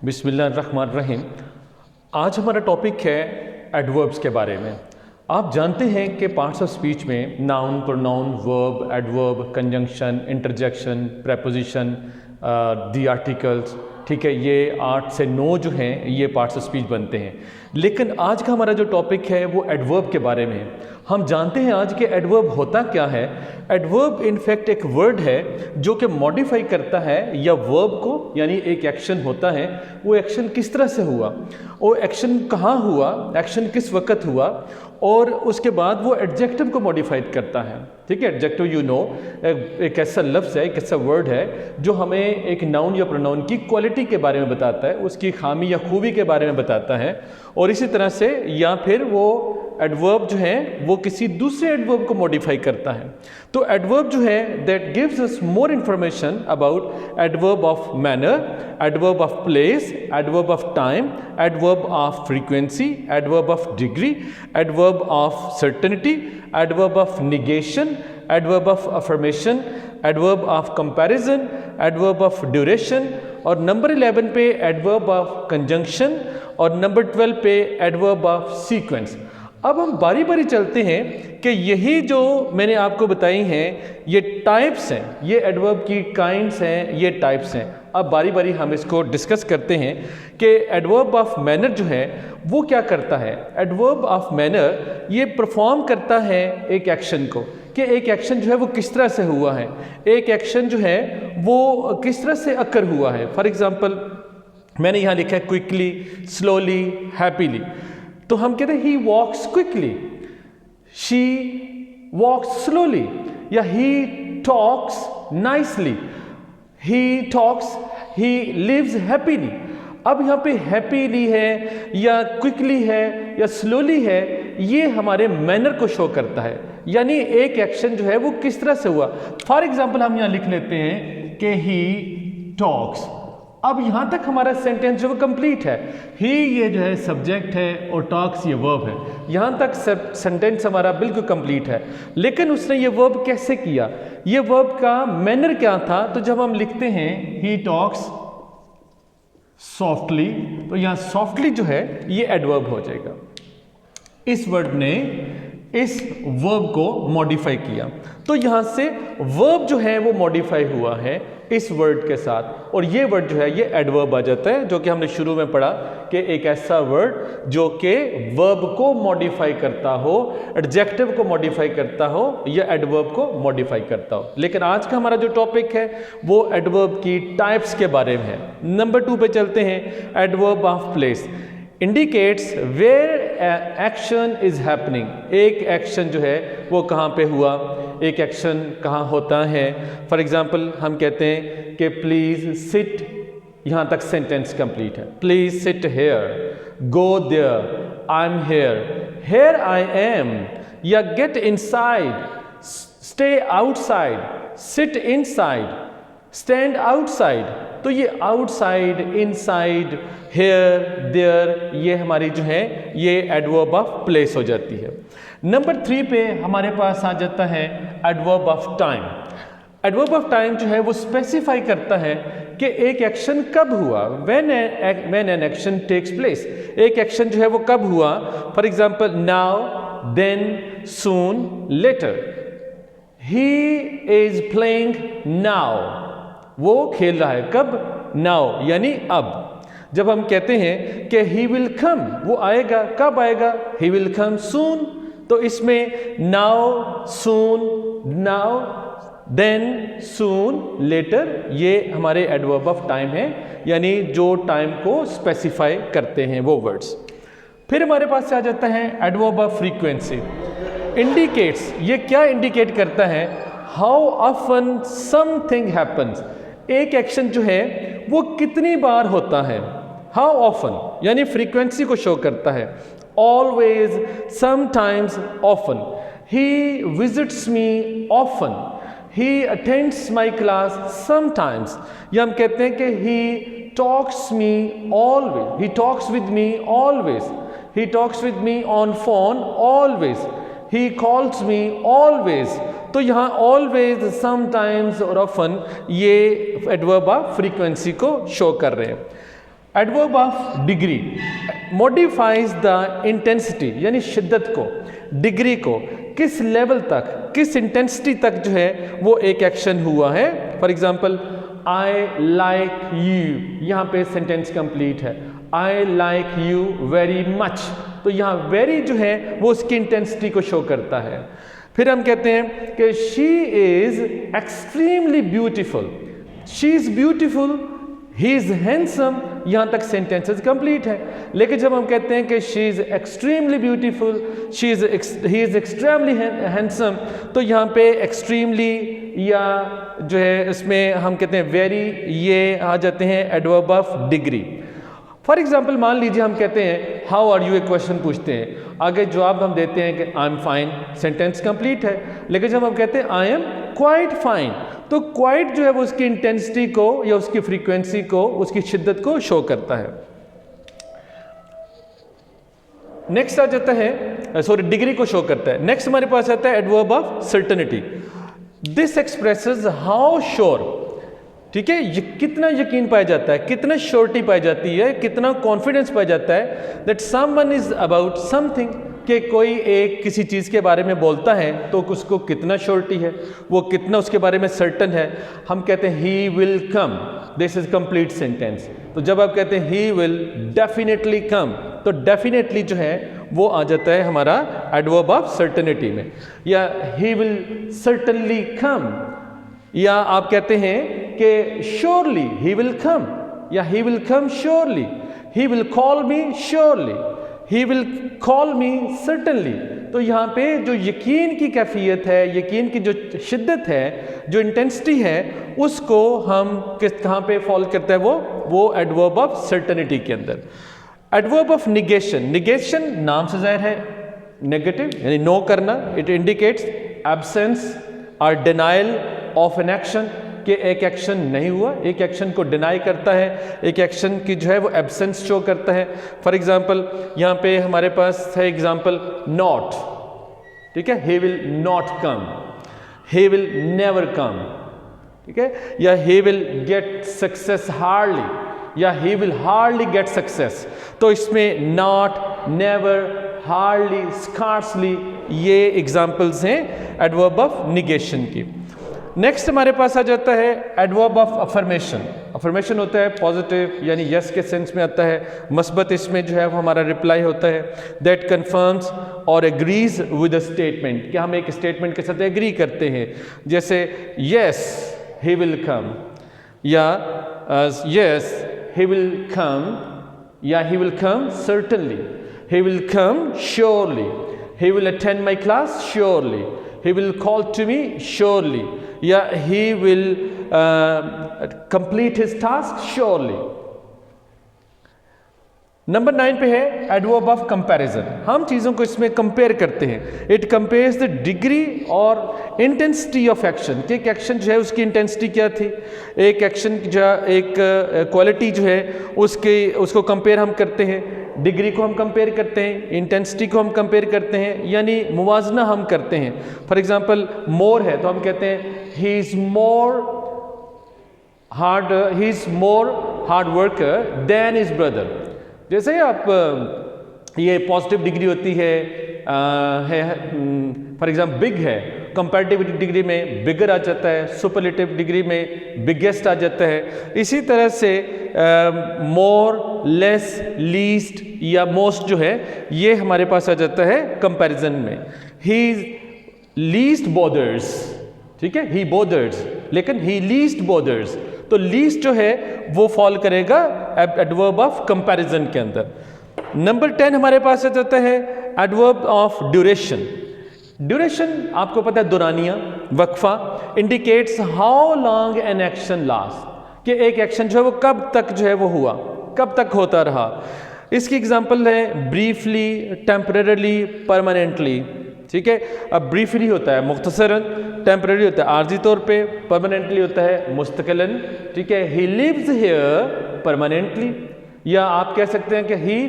बिस्मिल्लाहिर्रहमानिर्रहीम। आज हमारा टॉपिक है एडवर्ब्स के बारे में। आप जानते हैं कि पार्ट्स ऑफ स्पीच में noun, pronoun, verb, adverb, conjunction, interjection, preposition, the articles, ठीक है, ये 8 से 9 जो हैं ये पार्ट्स ऑफ स्पीच बनते हैं। लेकिन आज का हमारा जो टॉपिक है वो एडवर्ब के बारे में है। हम जानते हैं आज के एडवर्ब होता क्या है। एडवर्ब इनफैक्ट एक वर्ड है जो कि मॉडिफाई करता है या वर्ब को, यानी एक एक्शन होता है, वो एक्शन किस तरह से हुआ, वो एक्शन कहाँ हुआ, एक्शन किस वक्त हुआ, और उसके बाद वो एडजेक्टिव को मॉडिफाइड करता है। ठीक है, एडजेक्टिव एक ऐसा लफ्ज़ है, एक ऐसा वर्ड है जो हमें एक नाउन या प्रोनाउन की क्वालिटी के बारे में बताता है, उसकी खामी या खूबी के बारे में बताता है। और इसी तरह से या फिर वो एडवर्ब जो है वो किसी दूसरे एडवर्ब को मॉडिफाई करता है। तो एडवर्ब जो है that gives us more information about adverb of manner, adverb of place, adverb of time, adverb of frequency, adverb of degree, adverb of certainty, adverb of negation, adverb of affirmation, adverb of comparison, adverb of duration, और number 11 पे adverb of conjunction, और number 12 पे adverb of sequence. अब हम बारी बारी चलते हैं कि यही जो मैंने आपको बताई हैं ये टाइप्स हैं, ये एडवर्ब की काइंड्स हैं, ये टाइप्स हैं। अब बारी बारी हम इसको डिस्कस करते हैं कि एडवर्ब ऑफ मैनर जो है वो क्या करता है। एडवर्ब ऑफ मैनर ये परफॉर्म करता है एक एक्शन को, कि एक एक्शन जो है वो किस तरह से हुआ है, एक एक्शन जो है वो किस तरह से अकर हुआ है। फॉर एग्जाम्पल मैंने यहाँ लिखा है क्विकली, स्लोली, हैप्पीली। तो हम कहते हैं he walks quickly, she walks slowly, या he talks nicely, he talks, he lives happily. अब यहाँ पे हैप्पीली है या क्विकली है या स्लोली है, ये हमारे मैनर को शो करता है, यानी एक एक्शन जो है वो किस तरह से हुआ। फॉर एग्जाम्पल हम यहाँ लिख लेते हैं कि ही टॉक्स। अब यहाँ तक हमारा सेंटेंस जो वो कंप्लीट है। ही ये जो है सब्जेक्ट है और टॉक्स ये वर्ब है। यहाँ तक सेंटेंस हमारा बिल्कुल कंप्लीट है। लेकिन उसने ये वर्ब कैसे किया, ये वर्ब का मैनर क्या था। तो जब हम लिखते हैं ही टॉक्स सॉफ्टली, तो यहाँ सॉफ्टली जो है ये एडवर्ब हो जाएगा। इस वर्ड ने इस वर्ब को मॉडिफाई किया, तो यहाँ से वर्ब जो है वो मॉडिफाई हुआ है इस वर्ड के साथ, और ये वर्ड जो है ये एडवर्ब आ जाता है, जो कि हमने शुरू में पढ़ा कि एक ऐसा वर्ड जो कि वर्ब को मॉडिफाई करता हो, एडजेक्टिव को मॉडिफाई करता हो या एडवर्ब को मॉडिफाई करता हो। लेकिन आज का हमारा जो टॉपिक है वो एडवर्ब की टाइप्स के बारे में है। नंबर 2 पे चलते हैं। Adverb of place indicates where action is happening. एक एक्शन जो है वो कहाँ पे हुआ, एक एक्शन कहाँ होता है। फॉर एग्जाम्पल हम कहते हैं कि प्लीज सिट, यहाँ तक सेंटेंस कंप्लीट है। Please sit here, go there, I am here, here I am, या get inside, stay outside, sit inside, stand outside. तो ये आउटसाइड, इनसाइड, हेयर, देयर, ये हमारी जो है ये एडवर्ब ऑफ प्लेस हो जाती है। नंबर 3 पे हमारे पास आ जाता है adverb of time. Adverb of time जो है वो स्पेसिफाई करता है कि एक एक्शन कब हुआ, when an action takes place. एक एक्शन जो है वो कब हुआ। For example now, then, soon, later. He is playing now, वो खेल रहा है कब, नाउ, यानी अब। जब हम कहते हैं कि ही विल कम, वो आएगा, कब आएगा, ही विल कम सून। तो इसमें नाउ, सून, नाउ, देन, सून, लेटर, ये हमारे एडवर्ब ऑफ टाइम है, यानी जो टाइम को स्पेसिफाई करते हैं वो वर्ड्स। फिर हमारे पास आ जाता है एडवर्ब ऑफ फ्रीक्वेंसी। इंडिकेट्स, ये क्या इंडिकेट करता है, हाउ ऑफन समथिंग हैपन्स। एक एक्शन जो है वो कितनी बार होता है, हाउ ऑफन, यानी फ्रीक्वेंसी को शो करता है। Always, sometimes, often. He visits me often, he attends my class sometimes. या हम कहते हैं कि he talks me always, he talks with me always, he talks with me on phone always, he calls me always. तो यहाँ always, sometimes और often ये adverb of frequency को शो कर रहे हैं। Adverb of degree modifies the intensity, यानी शिद्दत को, डिग्री को, किस लेवल तक, किस इंटेंसिटी तक जो है वो एक एक्शन हुआ है। For example I like you, यहाँ पे सेंटेंस कंप्लीट है। I like you very much, तो यहाँ वेरी जो है वो उसकी इंटेंसिटी को शो करता है। फिर हम कहते हैं कि she is extremely beautiful, she is beautiful, he is handsome, यहां तक सेंटेंसेस कंप्लीट है। लेकिन जब हम कहते हैं कि she is extremely beautiful, he is extremely handsome, तो यहाँ पे एक्सट्रीमली या जो है इसमें हम कहते हैं वेरी, ये आ जाते हैं adverb of degree. For example मान लीजिए हम कहते हैं हाउ आर यू, एक क्वेश्चन पूछते हैं, आगे जवाब हम देते हैं कि I am fine, sentence complete है। लेकिन जब हम कहते हैं आई एम क्वाइट फाइन, तो क्वाइट जो है वो उसकी इंटेंसिटी को या उसकी फ्रीक्वेंसी को, उसकी शिद्दत को शो करता है। नेक्स्ट आ जाता है, सॉरी डिग्री को शो करता है। नेक्स्ट हमारे पास आता है adverb of certainty. This expresses how sure, ठीक है, ये कितना यकीन पाया जाता है, कितना श्योरिटी पाई जाती है, कितना कॉन्फिडेंस पाया जाता है that someone is about something, कि कोई एक किसी चीज़ के बारे में बोलता है तो उसको कितना श्योरिटी है, वो कितना उसके बारे में सर्टन है। हम कहते हैं he will come, this is complete sentence. तो जब आप कहते हैं ही विल डेफिनेटली कम, तो डेफिनेटली जो है वो आ जाता है हमारा एडवर्ब ऑफ सर्टेनिटी में। या ही विल सर्टनली कम, या आप कहते हैं कि श्योरली ही विल कम, या he will come surely, he will call me surely, he will call me certainly. तो यहाँ पे जो यकीन की कैफियत है, यकीन की जो शिद्दत है, जो इंटेंसिटी है, उसको हम कहाँ पे फॉल करता है, वो एडवर्ब ऑफ सर्टेनिटी के अंदर। एडवर्ब ऑफ निगेशन, निगेशन नाम से जाहिर है नेगेटिव, यानी नो करना। इट इंडिकेट्स एब्सेंस और डिनाइल ऑफ एन एक्शन, कि एक एक्शन नहीं हुआ, एक एक्शन को डिनाई करता है, एक एक्शन की जो है वो एब्सेंस शो करता है। फॉर एग्जाम्पल यहाँ पे हमारे पास है एग्जाम्पल नॉट, ठीक है, he will not come, he will never come, ठीक है, या he will get success hardly, या he will hardly get success. तो इसमें नॉट, नेवर, हार्डली, स्कार्सली, ये एग्जाम्पल्स हैं एडवर्ब ऑफ निगेशन की। नेक्स्ट हमारे पास आ जाता है एडवर्ब ऑफ अफर्मेशन। अफर्मेशन होता है पॉजिटिव, यानी यस के सेंस में आता है। मस्बत इसमें जो है वो हमारा रिप्लाई होता है दैट कन्फर्म्स और एग्रीज विद अ स्टेटमेंट, कि हम एक स्टेटमेंट के साथ एग्री करते हैं। जैसे यस ही विल कम, या यस ही विल कम, या he will come certainly, he will come surely, he will attend my class surely, he will call to me surely, yeah, he will complete his task surely. Number 9 पे है adverb of comparison. हम चीज़ों को इसमें compare करते हैं। It compares the degree और intensity of action, कि एक एक्शन जो है उसकी इंटेंसिटी क्या थी, एक एक्शन जो एक क्वालिटी जो है उसको कंपेयर हम करते हैं, डिग्री को हम कंपेयर करते हैं, इंटेंसिटी को हम कंपेयर करते हैं, यानी मुवाजना हम करते हैं। फॉर एग्जांपल मोर है तो हम कहते हैं he is more hard worker than his brother. जैसे आप ये पॉजिटिव डिग्री होती है फॉर एग्जाम्पल बिग है, कंपैरेटिव डिग्री में बिगर आ जाता है, सुपरलेटिव डिग्री में बिगेस्ट आ जाता है। इसी तरह से मोर, लेस, लीस्ट या मोस्ट जो है ये हमारे पास आ जाता है कंपैरिजन में। ही लीस्ट बॉदर्स, ठीक है, ही बॉदर्स, लेकिन ही लीस्ट बॉदर्स, तो लीस्ट जो है वो फॉल करेगा एडवर्ब ऑफ कंपैरिजन के अंदर। नंबर 10 हमारे पास आ जाता है एडवर्ब ऑफ ड्यूरेशन। ड्यूरेशन आपको पता है दुरानिया, वक्फा, indicates how long an action last, कि एक एक्शन जो है वो कब तक जो है वो हुआ, कब तक होता रहा। इसकी एग्जांपल है ब्रीफली, टेम्परेरली, परमानेंटली, ठीक है। अब ब्रीफली होता है मुख्तसरन, टेम्परेरी होता है आर्जी तौर पे, परमानेंटली होता है मुस्तकिलन, ठीक है। ही लिव्स हियर परमानेंटली, या आप कह सकते हैं कि ही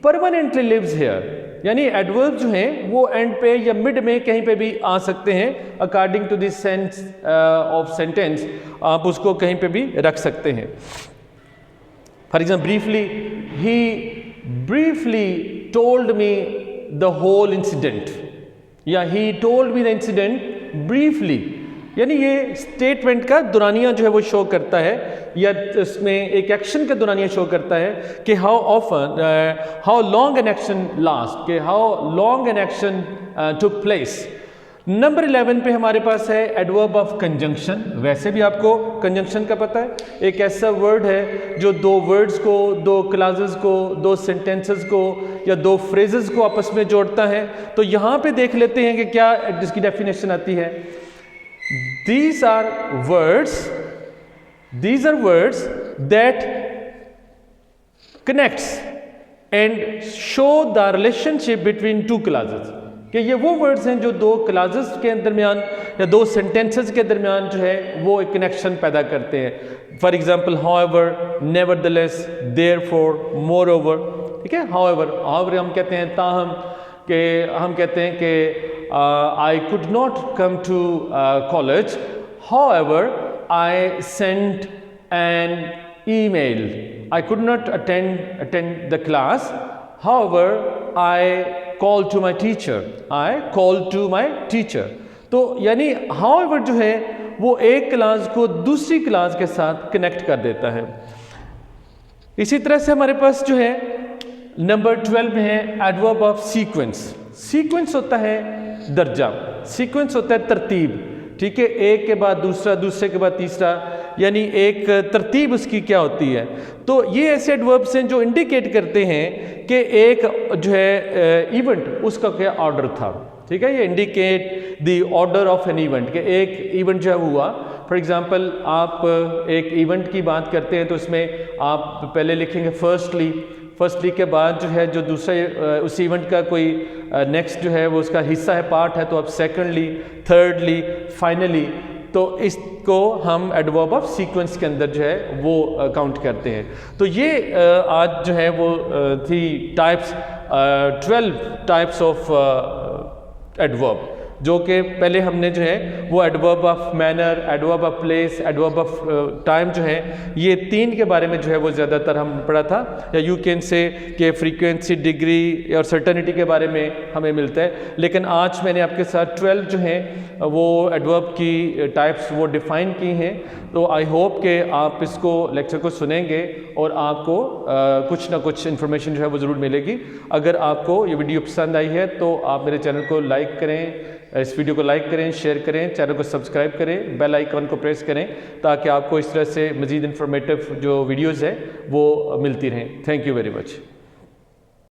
परमानेंटली लिव्स हियर, यानी एडवर्ब जो हैं वो एंड पे या मिड में कहीं पे भी आ सकते हैं, according to the sense of sentence आप उसको कहीं पे भी रख सकते हैं। For example briefly, he briefly told me the whole incident, या he told me the incident briefly, यानी ये स्टेटमेंट का दुरानिया जो है वो शो करता है, या इसमें एक एक्शन का दुरानिया शो करता है कि how often, how long an action last, कि how long an action took place. Number 11 पे हमारे पास है एडवर्ब ऑफ कंजंक्शन। वैसे भी आपको कंजंक्शन का पता है, एक ऐसा वर्ड है जो दो वर्ड्स को, दो क्लासेस को, दो सेंटेंसेस को या दो फ्रेजेस को आपस में जोड़ता है। तो यहाँ पे देख लेते हैं कि क्या इसकी डेफिनेशन आती है। These are words that connects and show the relationship between two clauses, कि ये वो वर्ड्स हैं जो दो क्लासेस के दरमियान या दो सेंटेंसेस के दरमियान जो है वो एक कनेक्शन पैदा करते हैं। For example however, nevertheless, therefore, moreover, ठीक है। however हम कहते हैं ताहम, कि हम कहते हैं कि I could not come to college, however I sent an email. I could not attend the class, however I called to my teacher. तो यानी however जो है वो एक क्लास को दूसरी क्लास के साथ कनेक्ट कर देता है। इसी तरह से हमारे पास जो है नंबर 12 में है एडवर्ब ऑफ सीक्वेंस। सीक्वेंस होता है दर्जा, सीक्वेंस होता है तरतीब, ठीक है। एक के बाद दूसरा, दूसरे के बाद तीसरा, यानी एक तरतीब उसकी क्या होती है। तो ये ऐसे एडवर्ब्स हैं जो इंडिकेट करते हैं कि एक जो है इवेंट, उसका क्या ऑर्डर था, ठीक है। ये indicate the order of an event, कि एक इवेंट जो है हुआ। फॉर एग्जांपल आप एक इवेंट की बात करते हैं तो उसमें आप पहले लिखेंगे फर्स्टली के बाद जो है जो दूसरा उस इवेंट का कोई नेक्स्ट जो है वो उसका हिस्सा है, पार्ट है, तो आप सेकंडली, थर्डली, फाइनली, तो इसको हम एडवर्ब ऑफ सीक्वेंस के अंदर जो है वो काउंट करते हैं। तो ये आज जो है वो थी टाइप्स, 12 टाइप्स ऑफ एडवर्ब, जो कि पहले हमने जो है वो adverb of manner, adverb of place, adverb of time जो है, ये 3 के बारे में जो है वो ज़्यादातर हम पढ़ा था। या यू कैन से कि फ्रीक्वेंसी, डिग्री और सर्टेनिटी के बारे में हमें मिलता है। लेकिन आज मैंने आपके साथ 12 जो हैं वो एडवर्ब की टाइप्स वो डिफ़ाइन की हैं। तो आई होप कि आप इसको लेक्चर को सुनेंगे और आपको कुछ ना कुछ इन्फॉर्मेशन जो है वो ज़रूर मिलेगी। अगर आपको ये वीडियो पसंद आई है तो आप मेरे चैनल को लाइक करें, इस वीडियो को लाइक करें, शेयर करें, चैनल को सब्सक्राइब करें, बेल आइकन को प्रेस करें, ताकि आपको इस तरह से मज़ीद इन्फॉर्मेटिव जो वीडियोज़ है वो मिलती रहें। Thank you very much.